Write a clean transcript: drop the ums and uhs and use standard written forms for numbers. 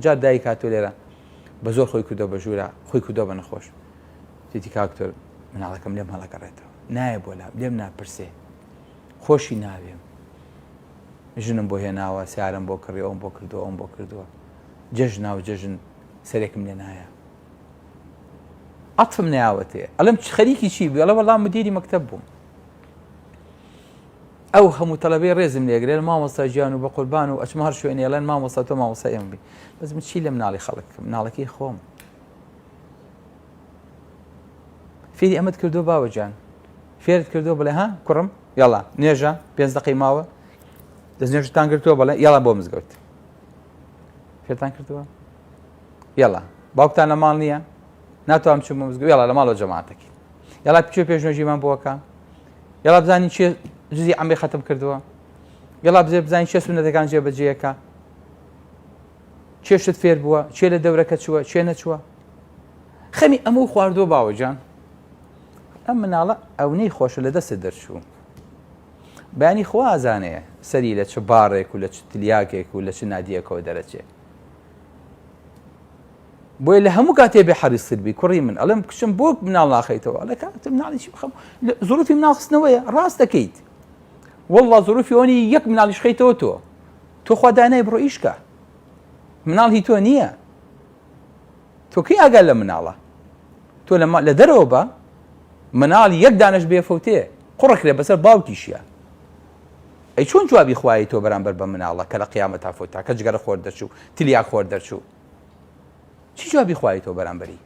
چەندجار دایک هاتووە لێرە بە زۆر خۆی کردەوە بە ژوورە خۆی کردەوە بە نەخۆش تێتی کاکتۆر مناڵەکەم لێم هەڵەگەڕێتەوە نایە بۆ لێم ناپرسێ خۆشی ناوێم ژنم بۆ هێناوە سیارم بۆ کڕی ئەوم بۆ کردووە ئەوم بۆ کردووە جەژن ناو جەژن سەرێکم لێ نایە عەتفم نایاوەتێ ئەڵێم خەریکی چی بوو ئەڵێ وەڵام مدیری مەکتەب بووم ئەو هەموو تەڵەبەی ڕێزم لێگرێت مامۆستا گیان و بە قوربان و ئەچمە هەر شوێنێ ئەڵێن مامۆستا تۆ مامۆستا ئێمە بی بەس من چی لە مناڵی خەڵکم مناڵەکەی خۆم فێری ئەمەت کردو باوەجان فێرت کردو بڵێ ها کوڕم یاڵا نوێژە 5 دقەی ماوە دەست نوێژتان کردووە بەڵێ یاڵا بۆ مزگەوت فێرتان کردووە یاڵا باوکتان لە ماڵ نییە ناتوانم چم بۆ مزگەوت یاڵا لە ماڵەوە جەماعەتێکی یاڵا بچوە پێشنوێژیمان بۆکە یاڵا بزانین چێ جزئی عەمەی خەتم کردووە یاڵا بزانین چێ سونەتەکان جێبەجێیەکە چێشت فێر بووە چێ لە دەورەکە چووە چێ نەچووە خەمی ئەمە خواردووە باوەجان ئەم مناڵە ئەوەی خۆشە لە دەستت دەرچوو بەیانی خوا ئازانەیە سەری لە چ باڕێک و لە چ تلیاکێک و لە چ نادیەکەوە دەرەچێ بۆیە لە هەموو کاتێ بێ حەریصت بی کوڕی من ئەڵێم کچم بۆ مناڵ ناخەیتەوە ئەڵێ کاکە مناڵی چی بخەم زوروفی مناڵ خستنەوەیە ڕاست دەکەیت وەڵڵا زوروفی ئەوەنی یەک مناڵیش خەیتەوە تۆ خوا دانای بڕۆ ئیشکە مناڵ هی تۆ نییە تۆ کەی ئاگا لە مناڵە تۆ لە دەرەوە بە مناڵ یەک دانەش بێفەوتێ قوڕەک لێ بەسەر باوکیشیە ئەی چۆن جوابی خوای تۆ بەرامبەر بە مناڵە کە لە قیامەتا فۆتا کە جگەرە خۆر دەرچوو تلیا خۆر دەرچوو چی جوابی خوای تۆ بەرامبەری